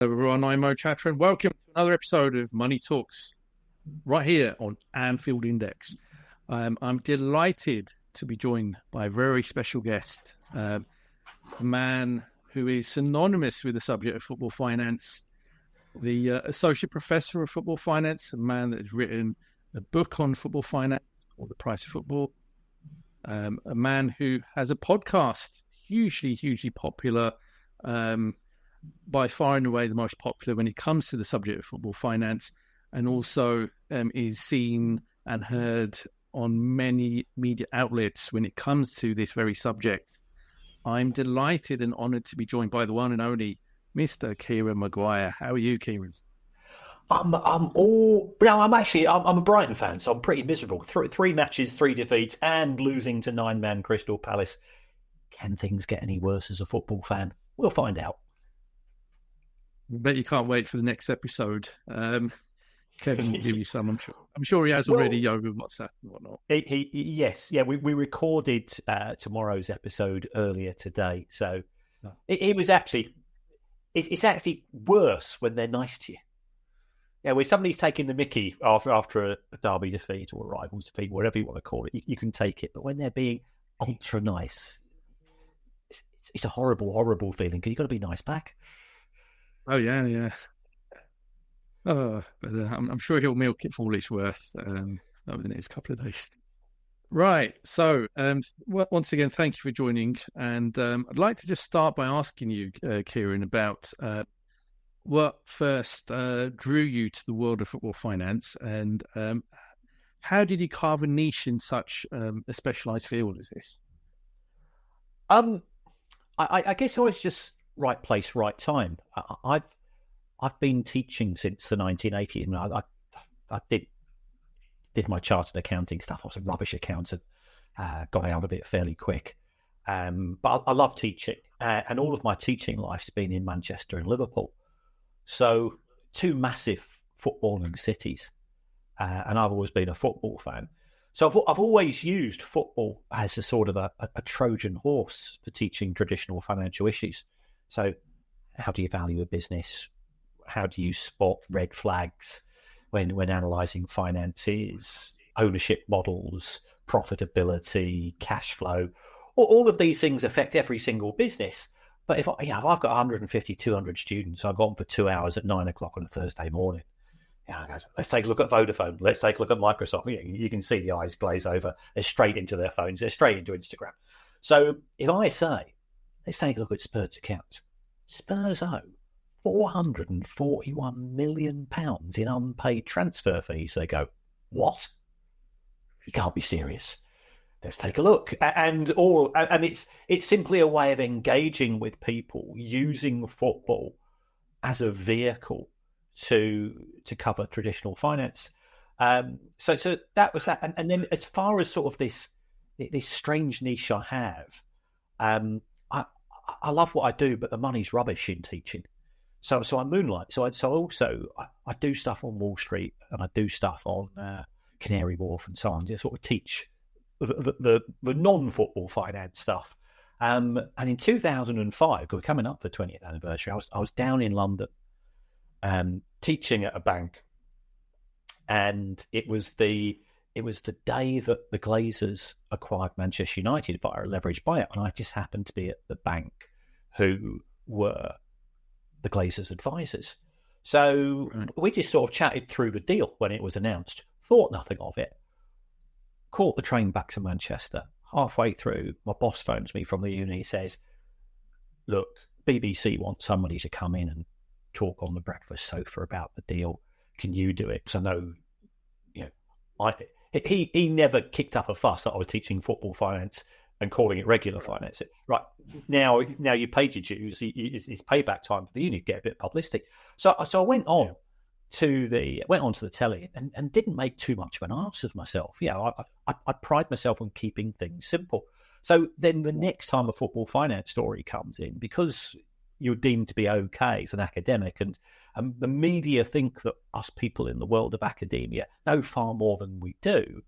Hello everyone, I'm Mo Chatra and welcome to another episode of Money Talks right here on Anfield Index. I'm delighted to be joined by a very special guest, a man who is synonymous with the subject of football finance, the Associate Professor of Football Finance, a man that has written a book on football finance called The Price of Football, a man who has a podcast, hugely popular, by far and away the most popular when it comes to the subject of football finance, and also is seen and heard on many media outlets when it comes to this very subject. I'm delighted and honoured to be joined by the one and only Mr. Kieran Maguire. How are you, Kieran? I'm a Brighton fan, so I'm pretty miserable. Three matches, 3 defeats, and losing to 9-man Crystal Palace. Can things get any worse as a football fan? We'll find out. I bet you can't wait for the next episode. Kevin will give you some, I'm sure. I'm sure he has already over WhatsApp and whatnot. Yes. We recorded tomorrow's episode earlier today, so it was actually it's actually worse when they're nice to you. Yeah, when somebody's taking the mickey after a derby defeat or a rivals defeat, whatever you want to call it, you can take it. But when they're being ultra nice, it's a horrible feeling because you've got to be nice back. Oh, yeah. But I'm sure he'll milk it for all it's worth over the next couple of days. Right. So, once again, thank you for joining. And I'd like to just start by asking you, Kieran, about what first drew you to the world of football finance, and how did you carve a niche in such a specialised field as this? I guess I was just right place, right time. I've been teaching since the 1980s. I did my chartered accounting stuff. I was a rubbish accountant. Got out of it fairly quick. But I love teaching. And all of my teaching life's been in Manchester and Liverpool. So 2 massive footballing cities. And I've always been a football fan. So I've always used football as a sort of a Trojan horse for teaching traditional financial issues. So how do you value a business? How do you spot red flags when analysing finances, ownership models, profitability, cash flow? All of these things affect every single business. But if I've got 150, 200 students, I've gone for 2 hours at 9 o'clock on a Thursday morning. Let's take a look at Vodafone. Let's take a look at Microsoft. You can see the eyes glaze over. They're straight into their phones. They're straight into Instagram. So if I say, let's take a look at Spurs' accounts. Spurs owe £441 million in unpaid transfer fees. They go, what? You can't be serious. Let's take a look. And it's simply a way of engaging with people using football as a vehicle to cover traditional finance. So that was that. And then as far as sort of this strange niche I have, I love what I do, but the money's rubbish in teaching. So I moonlight. So I do stuff on Wall Street and I do stuff on Canary Wharf and so on. Just sort of teach the non-football finance stuff. And in 2005, we're coming up for the 20th anniversary, I was down in London teaching at a bank, and it was the day that the Glazers acquired Manchester United via a leveraged buyout, and I just happened to be at the bank who were the Glazers' advisors. So we just sort of chatted through the deal when it was announced, thought nothing of it, caught the train back to Manchester. Halfway through, my boss phones me from the uni. He says, look, BBC wants somebody to come in and talk on the breakfast sofa about the deal. Can you do it? Because I know, he never kicked up a fuss that I was teaching football finance and calling it regular finance. Right, now you paid your dues. It's payback time for the uni. Get a bit of publicity. So I went on to the telly and didn't make too much of an arse of myself. I pride myself on keeping things simple. So then the next time a football finance story comes in, because you're deemed to be okay as an academic, and the media think that us people in the world of academia know far more than we do.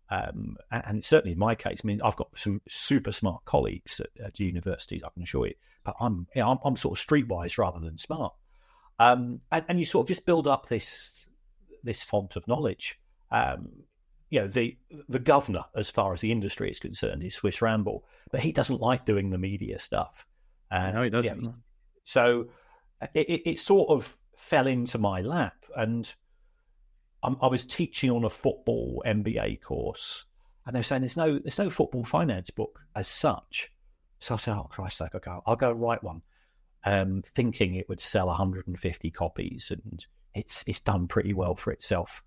And certainly in my case, I mean, I've got some super smart colleagues at universities, I can assure you, but I'm sort of streetwise rather than smart. And you sort of just build up this font of knowledge. The governor, as far as the industry is concerned, is Swiss Ramble, but he doesn't like doing the media stuff. No, he doesn't. So it sort of fell into my lap, and I was teaching on a football MBA course, and they were saying there's no football finance book as such. So I said, oh, Christ's sake, okay, I'll go write one, thinking it would sell 150 copies, and it's done pretty well for itself.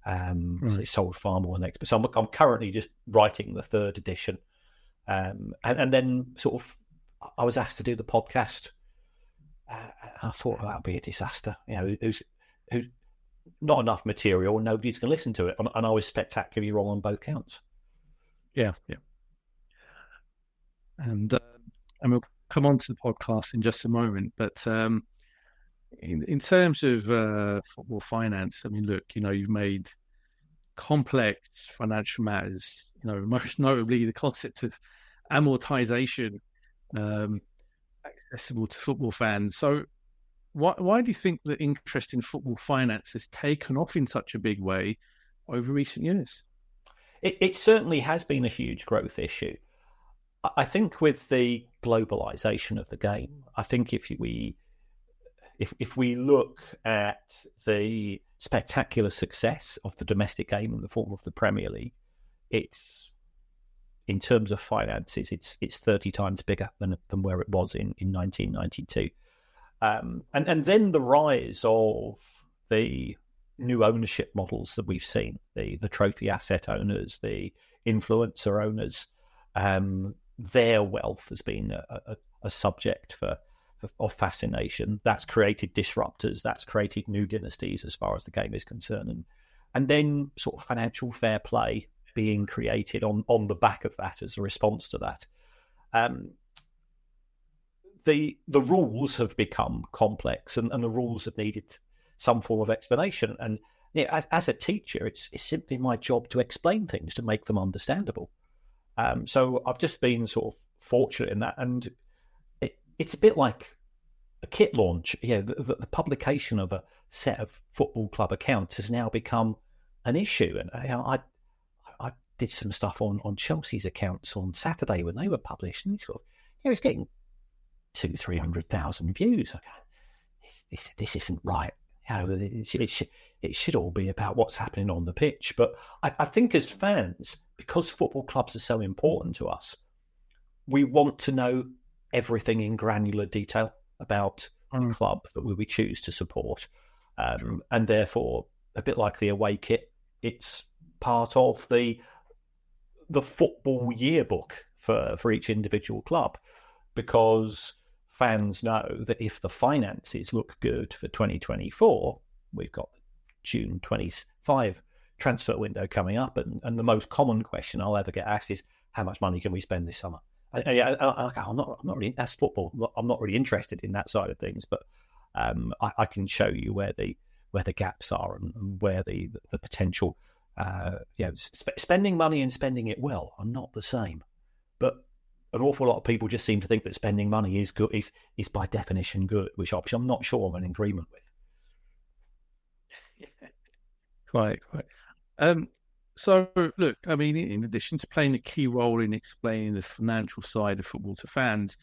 Right. So it sold far more than expected. So I'm currently just writing the third edition, and then sort of I was asked to do the podcast. I thought that'd be a disaster. Who's not enough material, and nobody's going to listen to it. And I was spectacularly wrong on both counts. Yeah. And we'll come on to the podcast in just a moment. But in terms of football finance, I mean, look, you've made complex financial matters, most notably the concept of amortization accessible to football fans. So why do you think the interest in football finance has taken off in such a big way over recent years? It certainly has been a huge growth issue. I think with the globalization of the game, I think if we look at the spectacular success of the domestic game in the form of the Premier League, it's, in terms of finances, it's 30 times bigger than where it was in 1992. And then the rise of the new ownership models that we've seen, the trophy asset owners, the influencer owners, their wealth has been a subject of fascination. That's created disruptors, that's created new dynasties as far as the game is concerned. And then sort of financial fair play being created on the back of that as a response to that. The rules have become complex, and the rules have needed some form of explanation. And as a teacher, it's simply my job to explain things, to make them understandable. So I've just been sort of fortunate in that, and it's a bit like a kit launch. The publication of a set of football club accounts has now become an issue. And I did some stuff on Chelsea's accounts on Saturday when they were published, and it's getting 200,000-300,000 views. This isn't right. It should all be about what's happening on the pitch. But I think as fans, because football clubs are so important to us, we want to know everything in granular detail about the club that we choose to support. And therefore, a bit like the away kit, it's part of the football yearbook for each individual club, because fans know that if the finances look good for 2024, we've got June 25 transfer window coming up, and the most common question I'll ever get asked is, how much money can we spend this summer? I'm not really, that's football. I'm not really interested in that side of things, but I can show you where the gaps are and where the potential. Spending money and spending it well are not the same, but an awful lot of people just seem to think that spending money is good, is by definition good, which I'm not sure I'm in agreement with. Yeah. Quite. So, look, I mean, in addition to playing a key role in explaining the financial side of football to fans,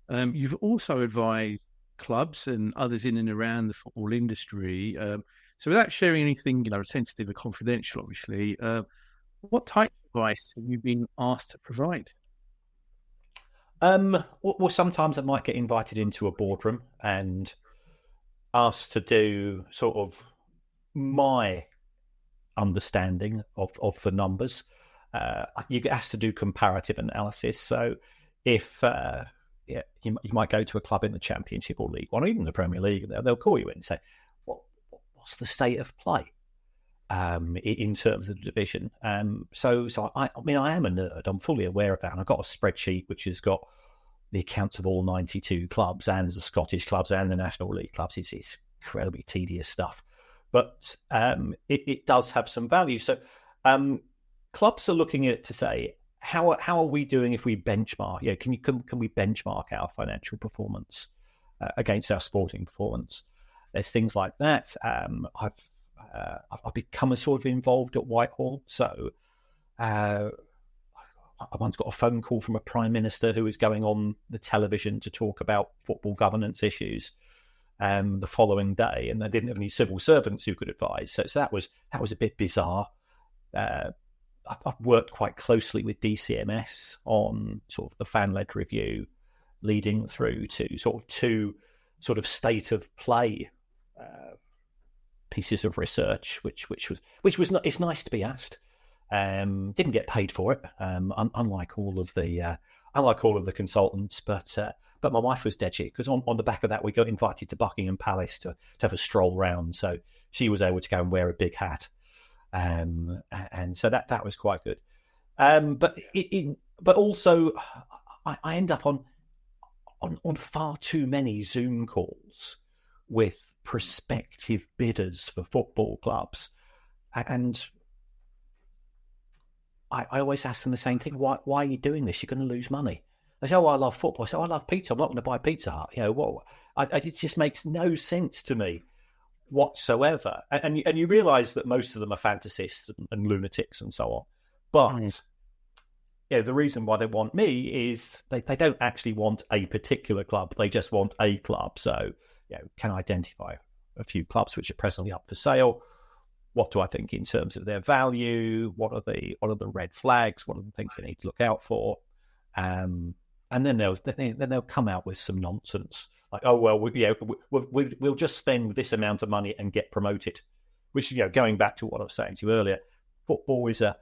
you've also advised clubs and others in and around the football industry. So without sharing anything, sensitive or confidential, obviously, what type of advice have you been asked to provide? Well, sometimes I might get invited into a boardroom and asked to do sort of my understanding of the numbers. You get asked to do comparative analysis. So if you might go to a club in the Championship or League One or even the Premier League, they'll call you in and say, what's the state of play in terms of the division? So I am a nerd. I'm fully aware of that. And I've got a spreadsheet which has got the accounts of all 92 clubs and the Scottish clubs and the National League clubs. It's incredibly tedious stuff. But it does have some value. So clubs are looking at it to say, how are we doing if we benchmark? Can we benchmark our financial performance against our sporting performance? there's things like that. I've become a sort of involved at Whitehall. So I once got a phone call from a prime minister who was going on the television to talk about football governance issues the following day, and they didn't have any civil servants who could advise. So that was a bit bizarre. I've worked quite closely with DCMS on sort of the fan-led review, leading through to sort of two sort of state of play pieces of research, which was not. It's nice to be asked. Didn't get paid for it, unlike all of the consultants, but my wife was dead cheap because on the back of that we got invited to Buckingham Palace to have a stroll round, so she was able to go and wear a big hat, and so that was quite good. But also I end up on far too many Zoom calls with prospective bidders for football clubs, and I always ask them the same thing: why are you doing this? You're going to lose money. They say, "Oh, I love football." I say, "Oh, I love pizza. I'm not going to buy Pizza Hut." It just makes no sense to me whatsoever. And you realise that most of them are fantasists and lunatics and so on. But the reason why they want me is they don't actually want a particular club. They just want a club. So, can identify a few clubs which are presently up for sale. What do I think in terms of their value? What are the red flags? What are the things they need to look out for? And then they'll come out with some nonsense like, oh well, we'll just spend this amount of money and get promoted. Which, going back to what I was saying to you earlier, football is a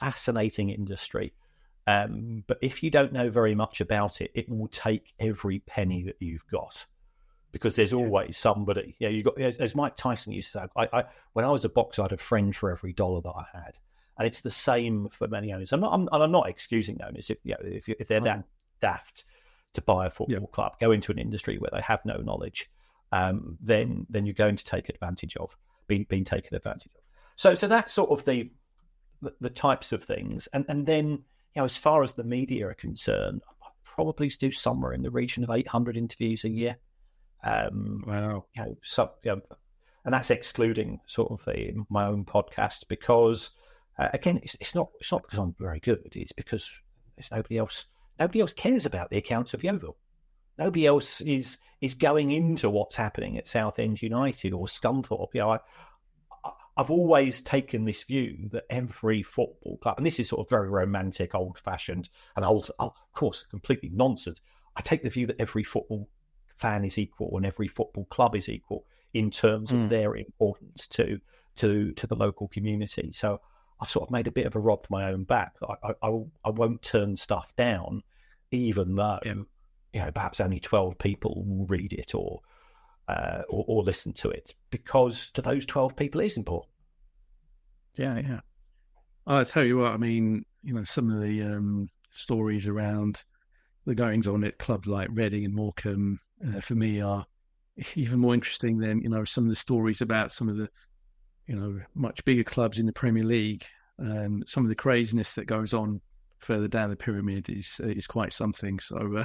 fascinating industry. But if you don't know very much about it, it will take every penny that you've got. Because there's always somebody. You got, as Mike Tyson used to say. When I was a boxer, I had a friend for every dollar that I had, and it's the same for many owners. I'm not excusing owners if they're that daft to buy a football club, go into an industry where they have no knowledge, then you're going to take advantage of being taken advantage of. So that's sort of the types of things, and then as far as the media are concerned, I probably do somewhere in the region of 800 interviews a year. Wow. And that's excluding sort of my own podcast, because again, it's not because I'm very good. It's because there's nobody else cares about the accounts of Yeovil. Nobody else is going into what's happening at Southend United or Scunthorpe. I've always taken this view that every football club, and this is sort of very romantic, old-fashioned, and of course, completely nonsense. I take the view that every football fan is equal and every football club is equal in terms of their importance to the local community. So I've sort of made a bit of a rod for my own back. I won't turn stuff down, even though perhaps only 12 people will read it or listen to it, because to those 12 people it is important. Yeah. I'll tell you what, I mean, some of the stories around the goings on at clubs like Reading and Morecambe, for me, are even more interesting than some of the stories about some of the much bigger clubs in the Premier League. Some of the craziness that goes on further down the pyramid is quite something. So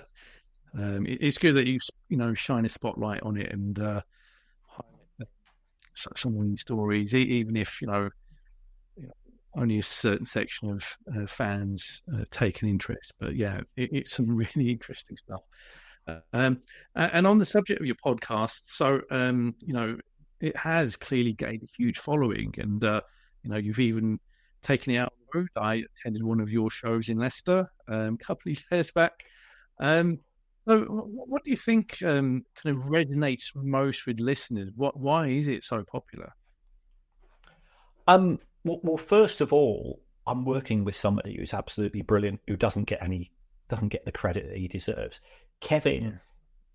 it's good that you shine a spotlight on it and highlight some of these stories, even if only a certain section of fans take an interest. But it's some really interesting stuff. And on the subject of your podcast, so it has clearly gained a huge following, and you've even taken it out on the road. I attended one of your shows in Leicester a couple of years back. So what do you think kind of resonates most with listeners? Why is it so popular? Well, first of all, I'm working with somebody who's absolutely brilliant, who doesn't get the credit that he deserves. Kevin,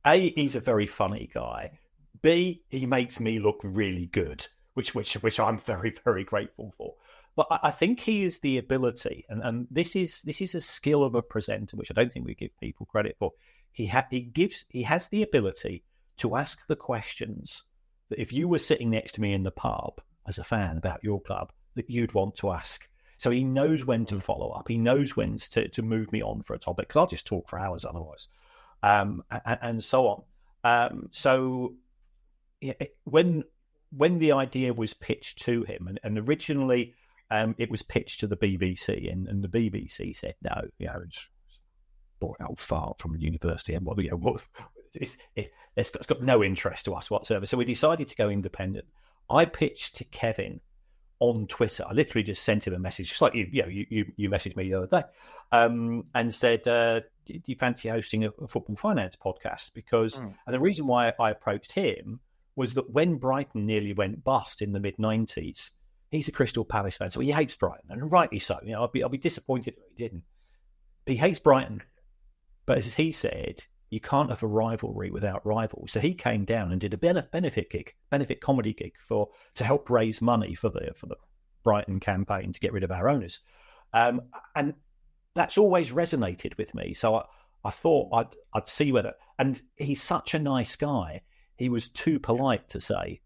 A, he's a very funny guy. B, he makes me look really good, which I'm very, very grateful for. But I think he has the ability, and this is a skill of a presenter, which I don't think we give people credit for. He has the ability to ask the questions that if you were sitting next to me in the pub as a fan about your club, that you'd want to ask. So he knows when to follow up. He knows when to move me on for a topic, because I'll just talk for hours otherwise, and so on. So yeah, when the idea was pitched to him, and originally it was pitched to the BBC, and the BBC said no, it's boring old fart from the university, and it's got no interest to us whatsoever. So we decided to go independent. I pitched to Kevin on Twitter. I literally just sent him a message, just like you messaged me the other day, and said, do you fancy hosting a football finance podcast? Because and the reason why I approached him was that when Brighton nearly went bust in the mid-90s, he's a Crystal Palace fan, so he hates Brighton, and rightly so. I'll be disappointed if he didn't. But he hates Brighton, but as he said, you can't have a rivalry without rivals. So he came down and did a benefit comedy gig to help raise money for the Brighton campaign to get rid of our owners, and that's always resonated with me. So I thought I'd see whether. And he's such a nice guy. He was too polite to say,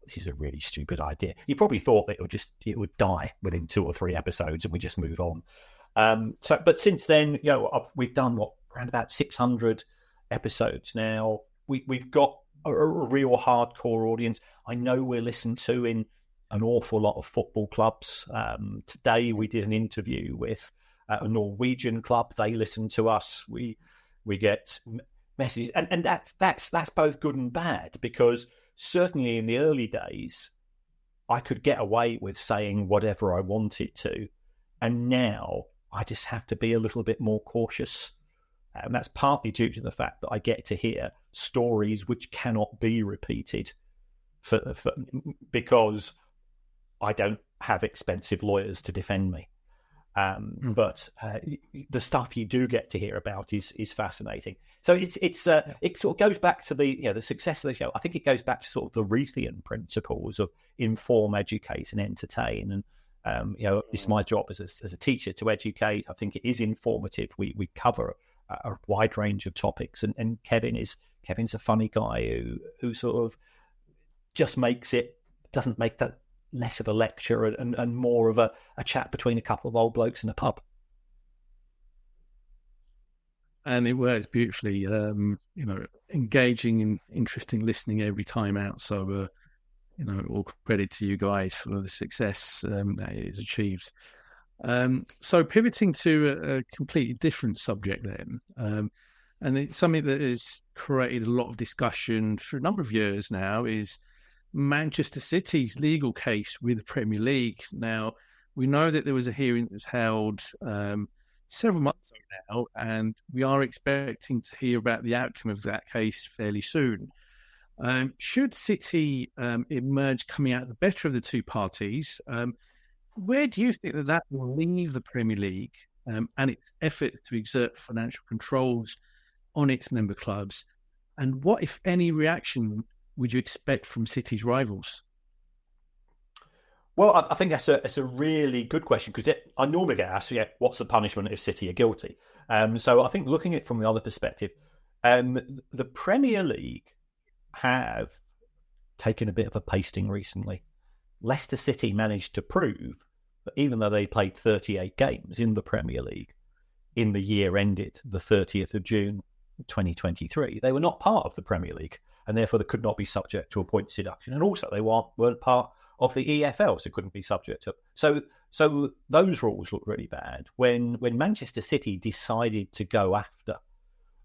this is a really stupid idea. He probably thought that it would die within 2 or 3 episodes and we just move on. But since then, we've done around about 600 episodes now. We've got a real hardcore audience. I know we're listened to in an awful lot of football clubs. Today we did an interview with a Norwegian club. They listen to us. We get messages, and that's both good and bad, because certainly in the early days I could get away with saying whatever I wanted to, and now I just have to be a little bit more cautious, and that's partly due to the fact that I get to hear stories which cannot be repeated because I don't have expensive lawyers to defend me. But the stuff you do get to hear about is fascinating. So it sort of goes back to the success of the show. I think it goes back to sort of the Reithian principles of inform, educate, and entertain. And it's my job as a teacher to educate. I think it is informative. We cover a wide range of topics, and Kevin's a funny guy who sort of just doesn't make that less of a lecture and more of a chat between a couple of old blokes in a pub. And it works beautifully, engaging and interesting listening every time out. So, all credit to you guys for the success that it has achieved. So pivoting to a completely different subject then, and it's something that has created a lot of discussion for a number of years now, is Manchester City's legal case with the Premier League. Now, we know that there was a hearing that was held several months ago now, and we are expecting to hear about the outcome of that case fairly soon. Should City emerge coming out the better of the two parties, where do you think that will leave the Premier League and its effort to exert financial controls on its member clubs? And what, if any, reaction would you expect from City's rivals? Well, I think that's a really good question, because I normally get asked, what's the punishment if City are guilty? So I think looking at it from the other perspective, the Premier League have taken a bit of a pasting recently. Leicester City managed to prove that even though they played 38 games in the Premier League in the year ended the 30th of June 2023, they were not part of the Premier League, and therefore they could not be subject to a points deduction. And also they weren't part of the EFL, so couldn't be subject to. So those rules look really bad. When Manchester City decided to go after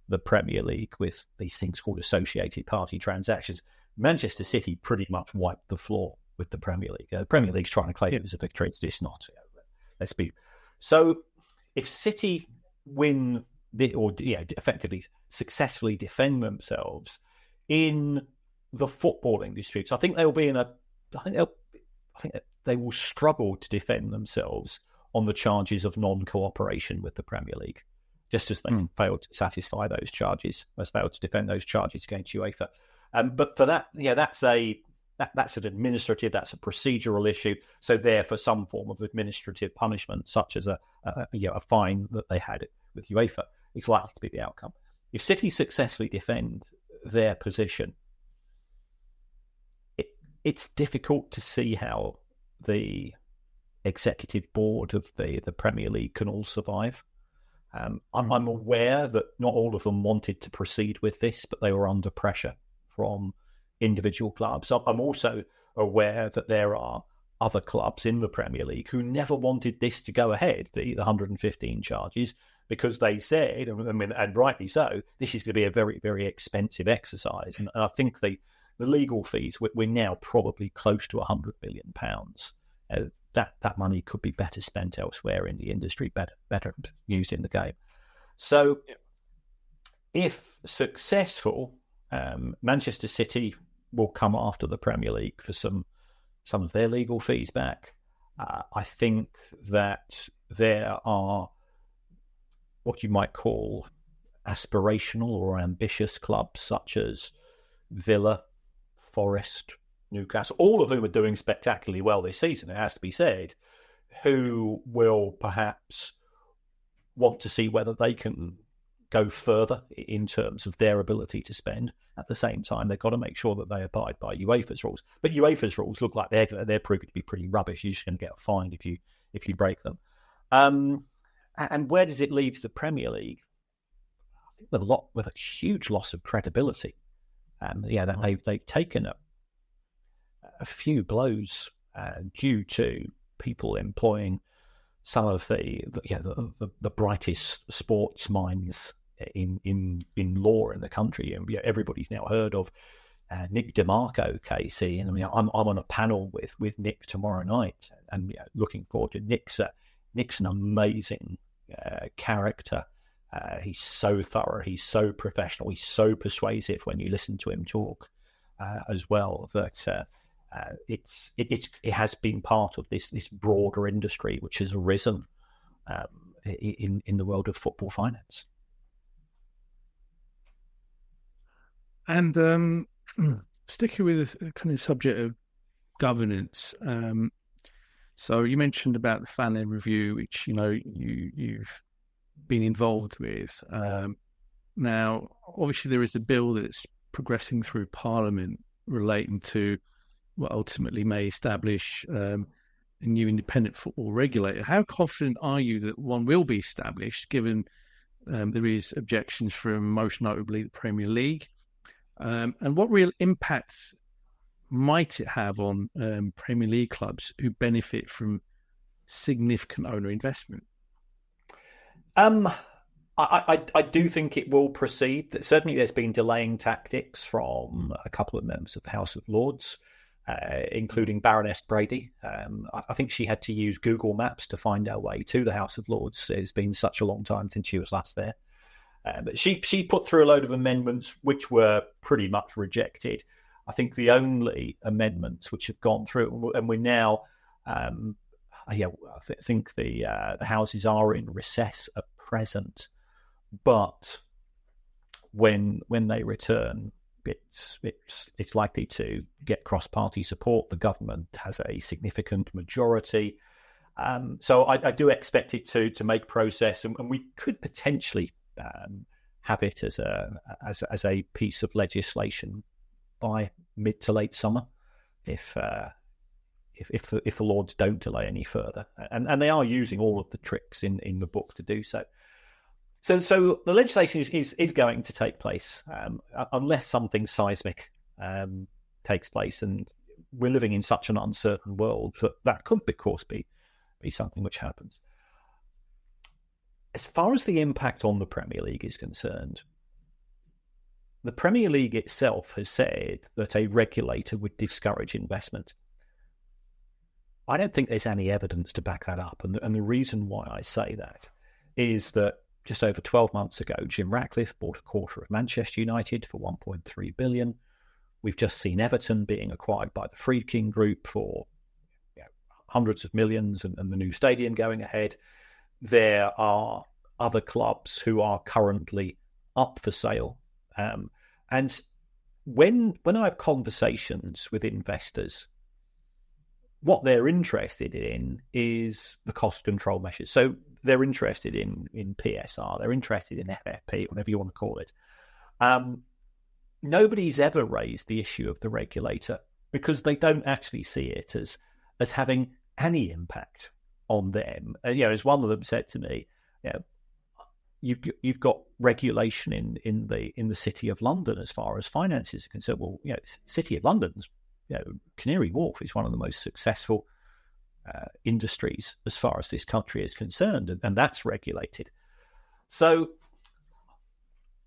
the Premier League with these things called associated party transactions, Manchester City pretty much wiped the floor with the Premier League. The Premier League's trying to claim it as a victory. It's just not. Let's be. So if City win or effectively successfully defend themselves in the football industry, because I think they'll be I think they will struggle to defend themselves on the charges of non-cooperation with the Premier League, just as they failed to satisfy those charges, as failed to defend those charges against UEFA. But for that, that's an administrative, that's a procedural issue. So therefore, some form of administrative punishment, such as a fine that they had with UEFA, is likely to be the outcome. If City successfully defend their position, it's difficult to see how the executive board of the Premier League can all survive. I'm aware that not all of them wanted to proceed with this, but they were under pressure from individual clubs. I'm also aware that there are other clubs in the Premier League who never wanted this to go ahead, the 115 charges, because they said, and rightly so, this is going to be a very, very expensive exercise. And I think the legal fees, we're now probably close to £100 million. That money could be better spent elsewhere in the industry, better used in the game. So, if successful, Manchester City will come after the Premier League for some of their legal fees back. I think that there are what you might call aspirational or ambitious clubs such as Villa, Forest, Newcastle, all of whom are doing spectacularly well this season, it has to be said, who will perhaps want to see whether they can go further in terms of their ability to spend. At the same time, they've got to make sure that they abide by UEFA's rules. But UEFA's rules look like they're proving to be pretty rubbish. You're just going to get fined if you break them. And where does it leave the Premier League? I think with a huge loss of credibility. They've taken a few blows due to people employing some of the brightest sports minds in law in the country. And everybody's now heard of Nick DeMarco, Casey, and I'm on a panel with Nick tomorrow night, and looking forward to Nick's an amazing character. He's so thorough, he's so professional, he's so persuasive when you listen to him talk as well, that it has been part of this broader industry which has arisen in the world of football finance. And sticking with the kind of subject of governance, so you mentioned about the fan-led review, which you've been involved with. Now, obviously, there is a bill that's progressing through Parliament relating to what ultimately may establish a new independent football regulator. How confident are you that one will be established, given there is objections from most notably the Premier League? And what real impacts might it have on Premier League clubs who benefit from significant owner investment? I do think it will proceed. Certainly there's been delaying tactics from a couple of members of the House of Lords, including Baroness Brady. I think she had to use Google Maps to find her way to the House of Lords. It's been such a long time since she was last there. But she put through a load of amendments which were pretty much rejected. I think the only amendments which have gone through, and we're now, I think the houses are in recess at present, but when they return, it's likely to get cross-party support. The government has a significant majority, so I do expect it to make progress, and we could potentially have it as a piece of legislation by mid to late summer, if the Lords don't delay any further, and they are using all of the tricks in the book to do so. So the legislation is going to take place unless something seismic takes place, and we're living in such an uncertain world that could, of course, be something which happens. As far as the impact on the Premier League is concerned, the Premier League itself has said that a regulator would discourage investment. I don't think there's any evidence to back that up, and the reason why I say that is that just over 12 months ago, Jim Ratcliffe bought a quarter of Manchester United for £1.3 billion. We've just seen Everton being acquired by the Friedkin Group for hundreds of millions, and the new stadium going ahead. There are other clubs who are currently up for sale. And when I have conversations with investors, what they're interested in is the cost control measures. So they're interested in PSR, they're interested in FFP, whatever you want to call it. Nobody's ever raised the issue of the regulator because they don't actually see it as having any impact on them. As one of them said to me, you've got regulation in the City of London as far as finances are concerned. Well, City of London's, Canary Wharf is one of the most successful industries as far as this country is concerned, and that's regulated. So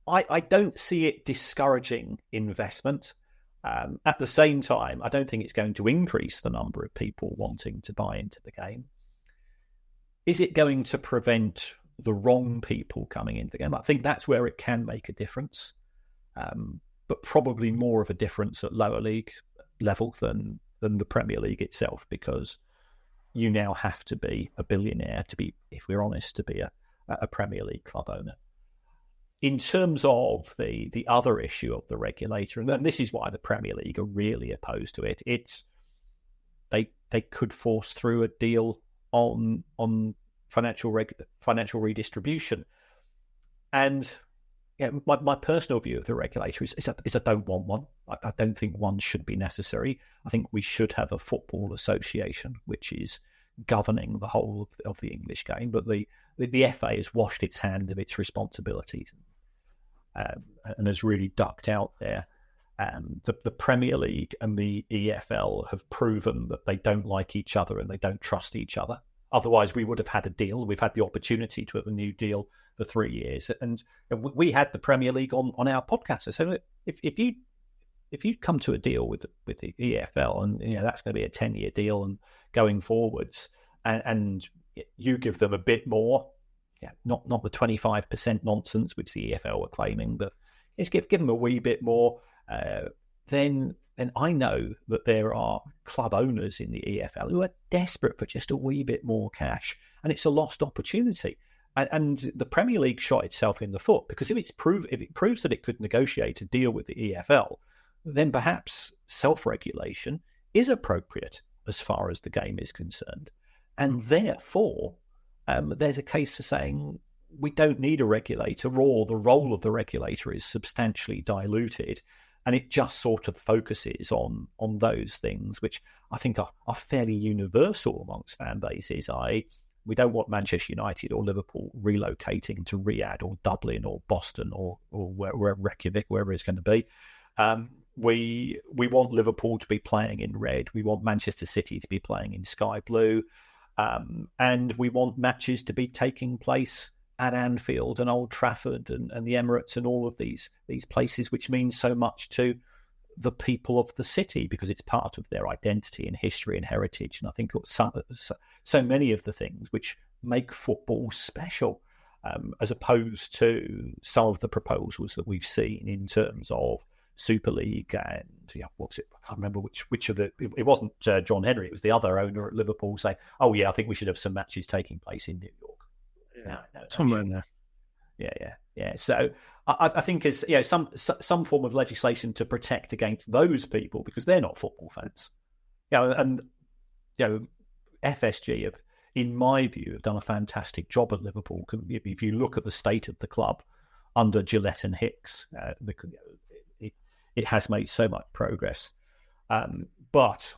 I don't see it discouraging investment. At the same time, I don't think it's going to increase the number of people wanting to buy into the game. Is it going to prevent the wrong people coming into the game? I think that's where it can make a difference, but probably more of a difference at lower league level than the Premier League itself, because you now have to be a billionaire to be, if we're honest, to be a Premier League club owner. In terms of the other issue of the regulator, and this is why the Premier League are really opposed to it, it's they could force through a deal on financial redistribution. And my personal view of the regulator is I don't want one. I don't think one should be necessary. I think we should have a football association which is governing the whole of the English game. But the FA has washed its hand of its responsibilities and has really ducked out there. The Premier League and the EFL have proven that they don't like each other and they don't trust each other. Otherwise, we would have had a deal. We've had the opportunity to have a new deal for 3 years, and we had the Premier League on our podcast. So if you come to a deal with the EFL, and that's going to be a 10-year deal, and going forwards, and you give them a bit more, not the 25% nonsense which the EFL were claiming, but just give them a wee bit more, then I know that there are club owners in the EFL who are desperate for just a wee bit more cash, and it's a lost opportunity. And the Premier League shot itself in the foot, because if it proves that it could negotiate a deal with the EFL, then perhaps self-regulation is appropriate as far as the game is concerned. And therefore, there's a case for saying we don't need a regulator, or the role of the regulator is substantially diluted, and it just sort of focuses on those things, which I think are fairly universal amongst fan bases. We don't want Manchester United or Liverpool relocating to Riyadh or Dublin or Boston or Reykjavik, wherever it's going to be. We want Liverpool to be playing in red. We want Manchester City to be playing in sky blue. And we want matches to be taking place at Anfield and Old Trafford and the Emirates and all of these places, which means so much to the people of the city, because it's part of their identity and history and heritage. And I think so many of the things which make football special, as opposed to some of the proposals that we've seen in terms of Super League and what was it? I can't remember which of the. It wasn't John Henry. It was the other owner at Liverpool saying, "Oh yeah, I think we should have some matches taking place in New York." Somewhere in there. Yeah. So I think as some form of legislation to protect against those people, because they're not football fans. And FSG have, in my view, have done a fantastic job at Liverpool. If you look at the state of the club under Gillette and Hicks, it has made so much progress. But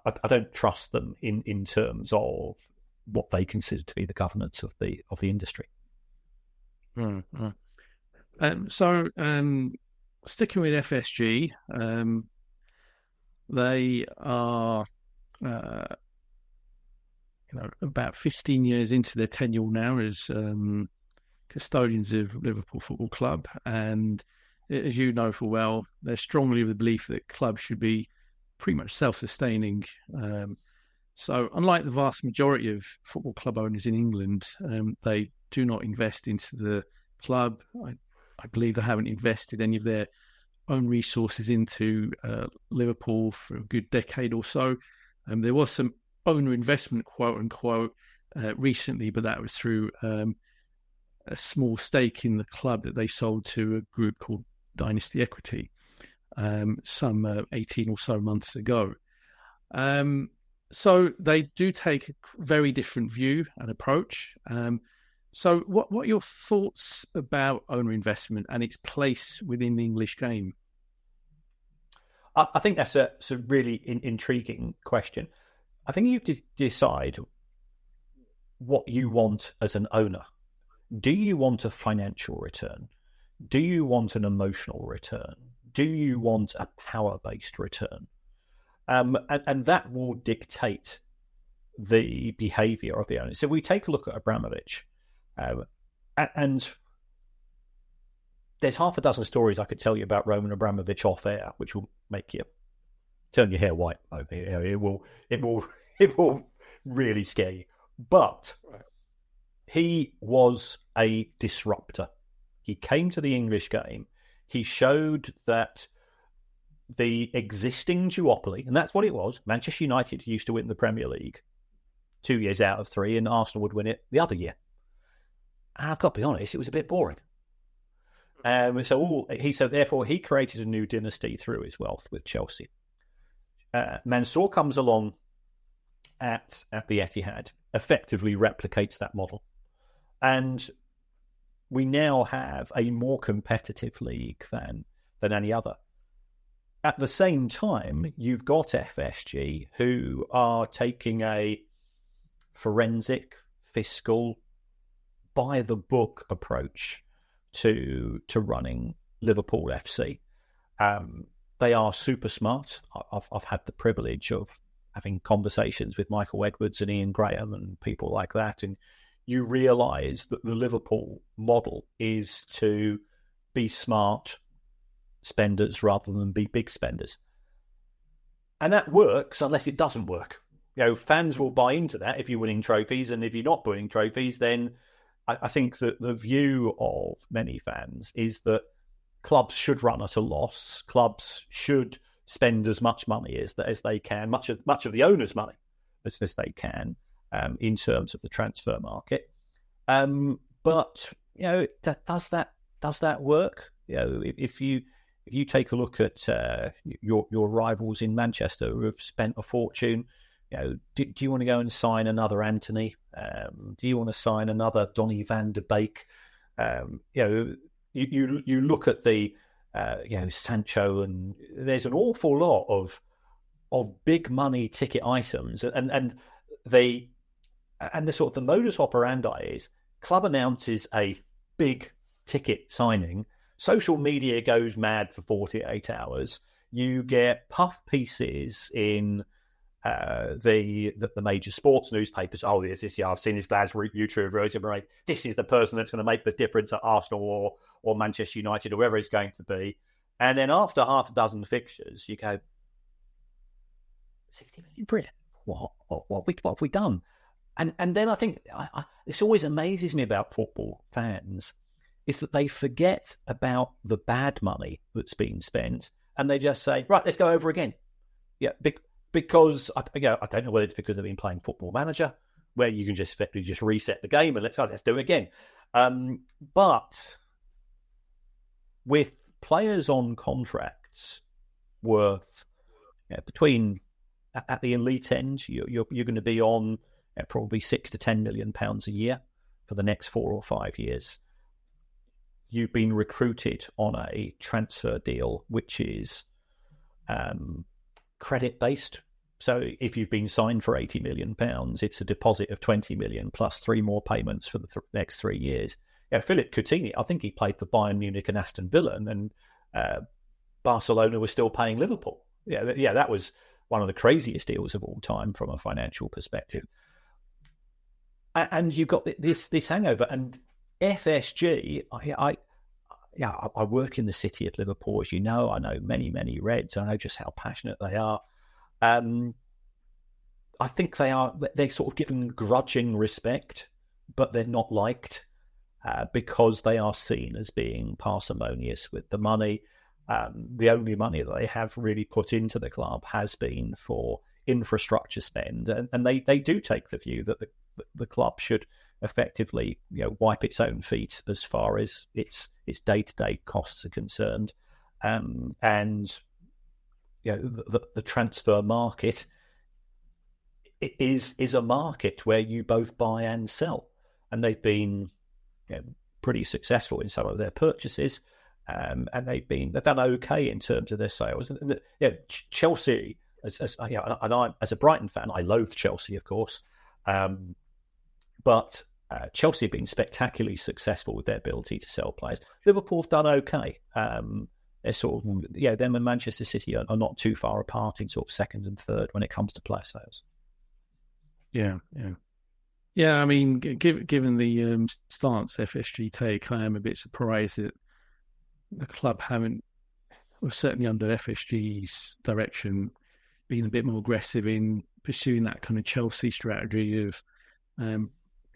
I don't trust them in terms of what they consider to be the governance of the industry. Mm-hmm. So sticking with FSG, they are about 15 years into their tenure now as custodians of Liverpool Football Club, and as you know full well, they're strongly of the belief that clubs should be pretty much self-sustaining. So unlike the vast majority of football club owners in England, they do not invest into the club. I believe they haven't invested any of their own resources into Liverpool for a good decade or so. There was some owner investment, quote unquote, recently, but that was through a small stake in the club that they sold to a group called Dynasty Equity some 18 or so months ago. So they do take a very different view and approach. So what are your thoughts about owner investment and its place within the English game? I think that's a really intriguing question. I think you have to decide what you want as an owner. do you want a financial return? Do you want an emotional return? Do you want a power-based return? And that will dictate the behaviour of the owner. So we take a look at Abramovich, and there's half a dozen stories I could tell you about Roman Abramovich off air, which will make you turn your hair white. It will really scare you. But he was a disruptor. He came to the English game. He showed that the existing duopoly, and that's what it was. Manchester United used to win the Premier League 2 years out of 3, and Arsenal would win it the other year. And I've got to be honest, it was a bit boring. So therefore, he created a new dynasty through his wealth with Chelsea. Mansour comes along at the Etihad, effectively replicates that model. And we now have a more competitive league than any other. At the same time, you've got FSG, who are taking a forensic, fiscal, by-the-book approach to running Liverpool FC. They are super smart. I've had the privilege of having conversations with Michael Edwards and Ian Graham and people like that, and you realise that the Liverpool model is to be smart spenders rather than be big spenders. And that works unless it doesn't work. Fans will buy into that if you're winning trophies, and if you're not winning trophies, then I think that the view of many fans is that clubs should run at a loss. Clubs should spend as much money as they can, much of the owner's money as they can, in terms of the transfer market. But does that work? If you take a look at your rivals in Manchester who have spent a fortune, do you want to go and sign another Anthony? Do you want to sign another Donny van de Beek? You look at the Sancho, and there's an awful lot of big money ticket items, and the sort of the modus operandi is club announces a big ticket signing, social media goes mad for 48 hours, you get puff pieces in the major sports newspapers. Oh, this year I've seen this guy's YouTube video. This is the person that's going to make the difference at Arsenal or Manchester United, or whoever it's going to be. And then after half a dozen fixtures, you go, 60 million, brilliant. What have we done? And then I think this always amazes me about football fans is that they forget about the bad money that's been spent, and they just say, right, let's go over again. Yeah, because I don't know whether it's because they've been playing Football Manager, where you can just effectively just reset the game and let's do it again. But with players on contracts worth between at the elite end, you're going to be on probably £6 to £10 million a year for the next 4 or 5 years. You've been recruited on a transfer deal which is credit based. So if you've been signed for £80 million, it's a deposit of 20 million plus 3 more payments for the next 3 years. Philip Coutinho, I think he played for Bayern Munich and Aston Villa, and Barcelona was still paying Liverpool. That was one of the craziest deals of all time from a financial perspective. And you've got this hangover. And FSG, I work in the city of Liverpool, as you know. I know many, many Reds. I know just how passionate they are. I think they're sort of given grudging respect, but they're not liked because they are seen as being parsimonious with the money. The only money that they have really put into the club has been for infrastructure spend, and they do take the view that the club should effectively wipe its own feet as far as its day-to-day costs are concerned, and the transfer market is a market where you both buy and sell, and they've been pretty successful in some of their purchases, and they've done okay in terms of their sales. Chelsea, as I, as a Brighton fan, I loathe Chelsea, of course, but Chelsea have been spectacularly successful with their ability to sell players. Liverpool have done okay. They're sort of, them and Manchester City are not too far apart in sort of second and third when it comes to player sales. Yeah. I mean, given the stance FSG take, I am a bit surprised that the club haven't, or certainly under FSG's direction, been a bit more aggressive in pursuing that kind of Chelsea strategy of,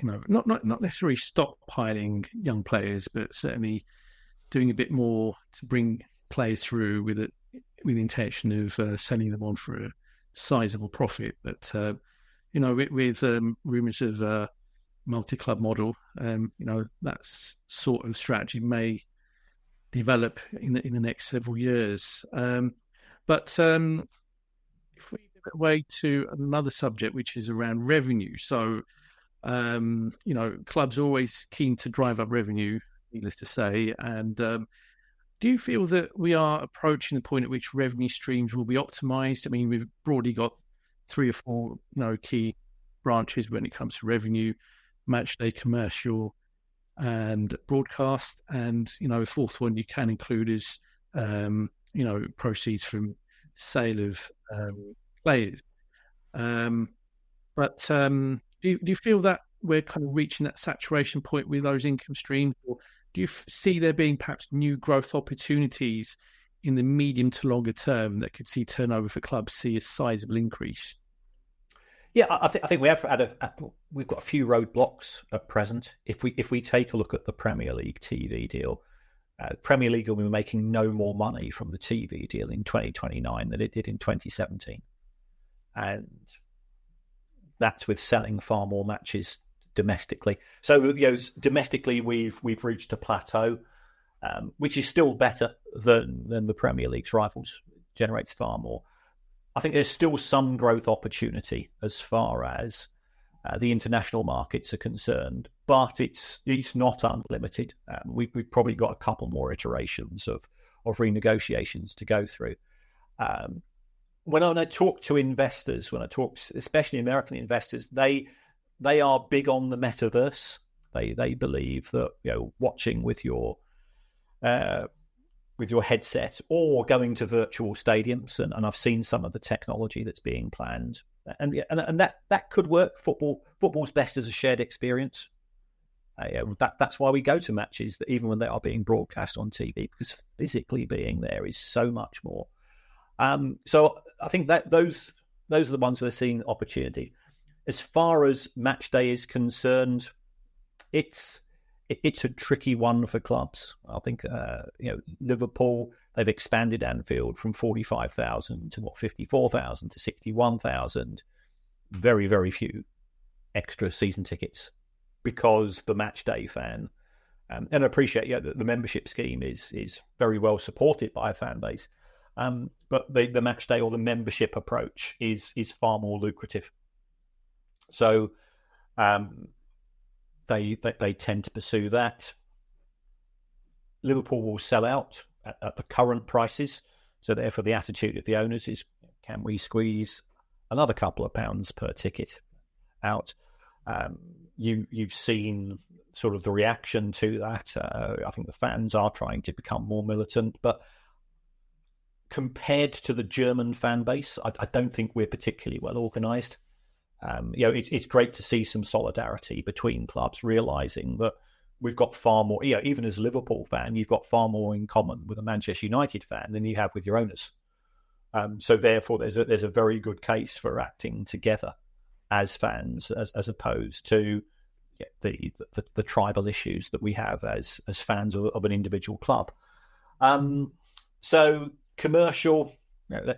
not necessarily stockpiling young players, but certainly doing a bit more to bring players through with the intention of selling them on for a sizable profit. But with rumours of multi-club model, that sort of strategy may develop in the next several years. But if we get away to another subject, which is around revenue. So, clubs are always keen to drive up revenue, needless to say. And do you feel that we are approaching the point at which revenue streams will be optimized? I mean, we've broadly got 3 or 4, key branches when it comes to revenue: matchday, commercial, and broadcast. And, a fourth one you can include is, proceeds from sale of players. But do you feel that we're kind of reaching that saturation point with those income streams, or do you see there being perhaps new growth opportunities in the medium to longer term that could see turnover for clubs see a sizable increase? Yeah, I think we have we've got a few roadblocks at present. If we take a look at the Premier League TV deal, Premier League will be making no more money from the TV deal in 2029 than it did in 2017, and that's with selling far more matches domestically. So domestically, we've reached a plateau, which is still better than the Premier League's rivals. Generates far more. I think there's still some growth opportunity as far as the international markets are concerned, but it's not unlimited. We've probably got a couple more iterations of renegotiations to go through. When I talk to investors, especially American investors, they are big on the metaverse. They believe that watching with your headset or going to virtual stadiums, and I've seen some of the technology that's being planned, and that could work. Football's best as a shared experience. That's why we go to matches, that even when they are being broadcast on TV, because physically being there is so much more. So I think that those are the ones where they're seeing opportunity. As far as match day is concerned, it's a tricky one for clubs. I think Liverpool, they've expanded Anfield from 45,000 to 54,000 to 61,000. Very, very few extra season tickets because the match day fan, and I appreciate the membership scheme is very well supported by a fan base, but the match day or the membership approach is far more lucrative. So they tend to pursue that. Liverpool will sell out at the current prices, so therefore the attitude of the owners is, can we squeeze another couple of pounds per ticket out? You've seen sort of the reaction to that. I think the fans are trying to become more militant, but compared to the German fan base, I don't think we're particularly well organised. It's great to see some solidarity between clubs, realising that we've got far more. Even as a Liverpool fan, you've got far more in common with a Manchester United fan than you have with your owners. So therefore, there's a very good case for acting together as fans, as opposed to the tribal issues that we have as fans of an individual club. So commercial, the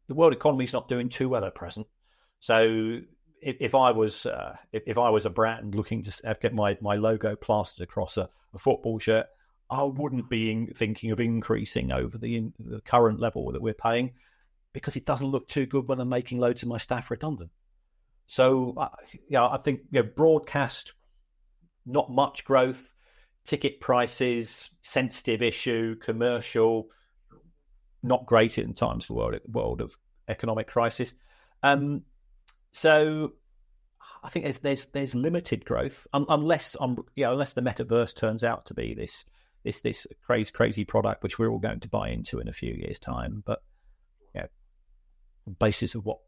world economy is not doing too well at present. So if I was a brand looking to get my logo plastered across a football shirt, I wouldn't be thinking of increasing over the current level that we're paying, because it doesn't look too good when I'm making loads of my staff redundant. So I think broadcast, not much growth, ticket prices, sensitive issue, commercial, not great in times of world of economic crisis. So I think there's limited growth unless the metaverse turns out to be this crazy product which we're all going to buy into in a few years' time. But on the basis of what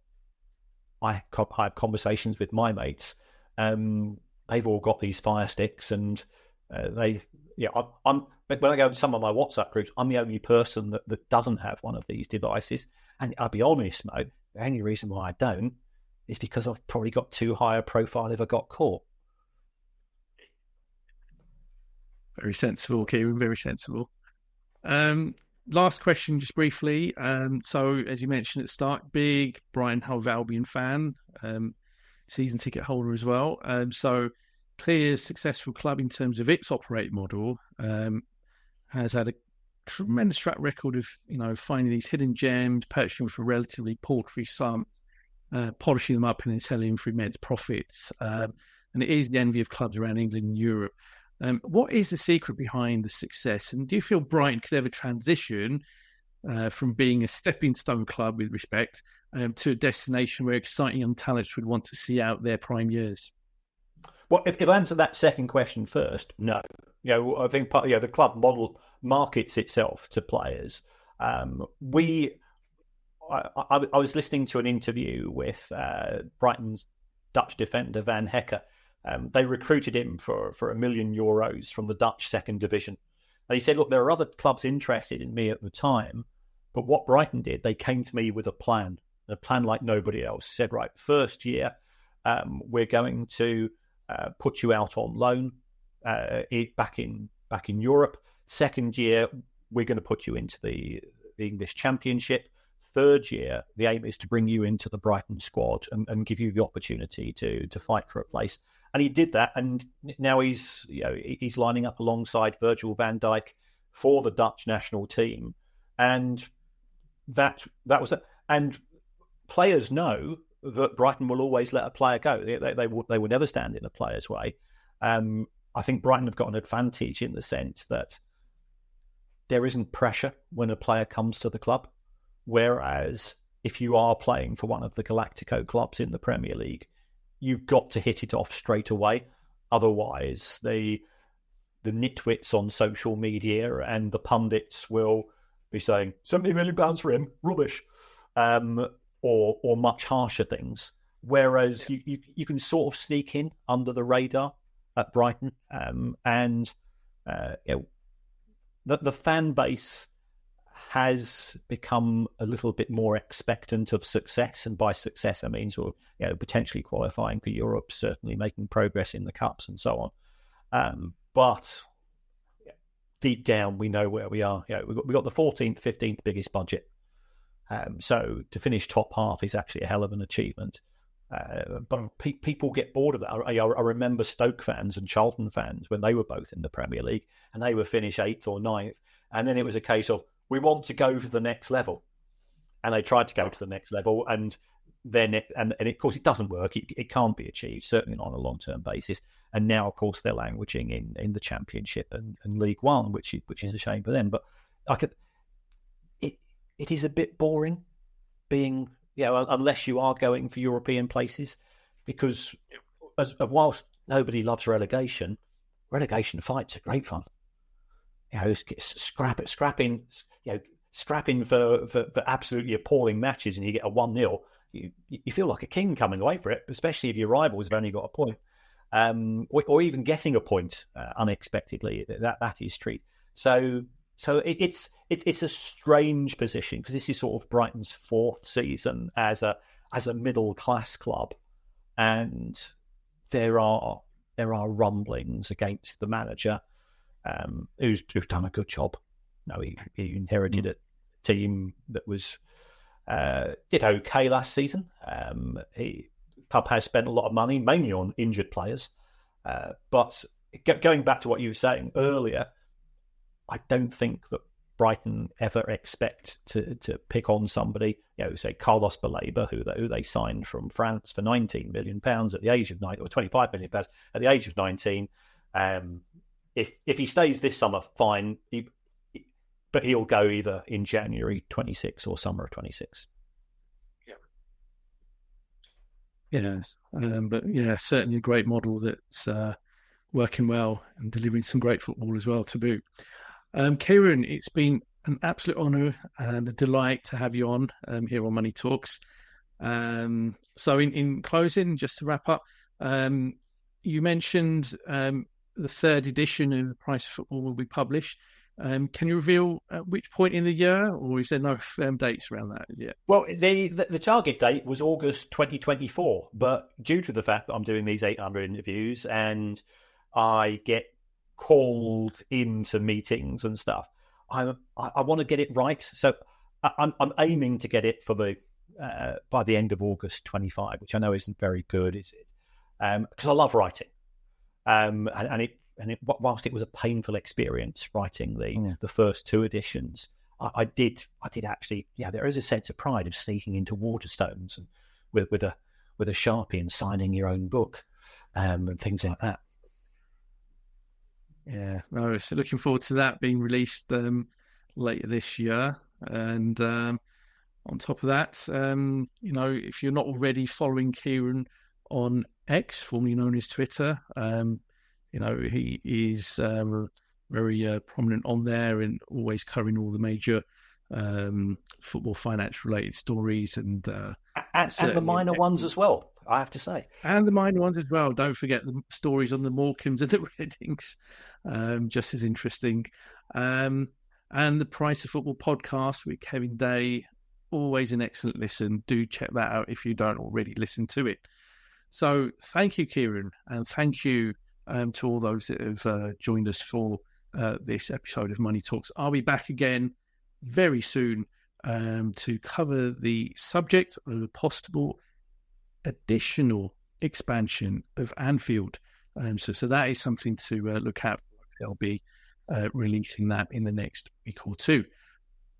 I have conversations with my mates, they've all got these Fire Sticks, and I'm when I go to some of my WhatsApp groups, I'm the only person that doesn't have one of these devices. And I'll be honest, Mo, the only reason why I don't is because I've probably got too high a profile if I got caught. Very sensible, Kieran, very sensible. Last question, just briefly. So, as you mentioned at the start, big Brighton Hove Albion fan, season ticket holder as well. So, clear, successful club in terms of its operating model, has had a tremendous track record of, finding these hidden gems, purchasing for a relatively paltry sum, polishing them up and then selling them for immense profits. And it is the envy of clubs around England and Europe. What is the secret behind the success? And do you feel Brighton could ever transition from being a stepping stone club with respect to a destination where exciting young talents would want to see out their prime years? Well, if I answer that second question first, no. I think the club model markets itself to players. I was listening to an interview with Brighton's Dutch defender Van Hekke. They recruited him for €1 million from the Dutch second division. And he said, look, there are other clubs interested in me at the time, but what Brighton did, they came to me with a plan like nobody else. Said, right, first year, we're going to put you out on loan back in Europe. Second year, we're going to put you into the English Championship. Third year, the aim is to bring you into the Brighton squad and give you the opportunity to fight for a place. And he did that, and now he's lining up alongside Virgil van Dijk for the Dutch national team, and that was it. And players know that Brighton will always let a player go. They will never stand in a player's way. I think Brighton have got an advantage in the sense that there isn't pressure when a player comes to the club, whereas if you are playing for one of the Galactico clubs in the Premier League, you've got to hit it off straight away. Otherwise, the nitwits on social media and the pundits will be saying £70 million for him, rubbish, or much harsher things. Whereas you can sort of sneak in under the radar at Brighton, and the fan base has become a little bit more expectant of success, and by success I mean potentially qualifying for Europe, certainly making progress in the cups and so on. But deep down, we know where we are. We've got the 14th, 15th biggest budget. So to finish top half is actually a hell of an achievement. But people get bored of that. I remember Stoke fans and Charlton fans when they were both in the Premier League and they would finish 8th or 9th. And then it was a case of, we want to go to the next level. And they tried to go to the next level, and then of course it doesn't work. It can't be achieved, certainly not on a long-term basis. And now, of course, they're languishing in the Championship and League One, which is a shame for them. But it is a bit boring being, unless you are going for European places, because whilst nobody loves relegation fights are great fun. Scrapping for absolutely appalling matches, and you get a 1-0. You feel like a king coming away for it, especially if your rivals have only got a point, or even getting a point unexpectedly. That is treat. So it's a strange position, because this is sort of Brighton's 4th season as a middle class club, and there are rumblings against the manager, who's done a good job. He inherited a team that did okay last season. Club has spent a lot of money, mainly on injured players. But going back to what you were saying earlier, I don't think that Brighton ever expect to pick on somebody, say Carlos Baleba, who they signed from France for £19 million at the age of 19, or £25 million at the age of 19. If he stays this summer, fine. But he'll go either in January 26 or summer of 26. Yes, but yeah, certainly a great model that's working well and delivering some great football as well to boot. Kieran, it's been an absolute honour and a delight to have you on here on Money Talks. So in closing, just to wrap up, you mentioned the third edition of The Price of Football will be published. Can you reveal at which point in the year, or is there no firm dates around that yet? Well, the target date was August 2024, but due to the fact that I'm doing these 800 interviews and I get called into meetings and stuff, I want to get it right. So I'm aiming to get it for by the end of August 25, which I know isn't very good, is it? Because I love writing, whilst it was a painful experience writing the first two editions, I did actually, there is a sense of pride of sneaking into Waterstones and with a Sharpie and signing your own book and things like that. Yeah, no, so looking forward to that being released later this year. And on top of that, if you're not already following Kieran on X, formerly known as Twitter, he is very prominent on there and always covering all the major football finance related stories and the minor ones as well, I have to say. And the minor ones as well. Don't forget the stories on the Morecambes and the Readings, just as interesting. And the Price of Football podcast with Kevin Day, always an excellent listen. Do check that out if you don't already listen to it. So thank you, Kieran, and thank you to all those that have joined us for this episode of Money Talks. I'll be back again very soon to cover the subject of a possible additional expansion of Anfield. So that is something to look out for. They'll be releasing that in the next week or two.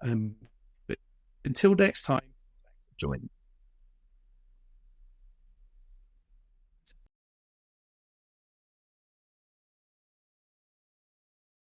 But until next time, join.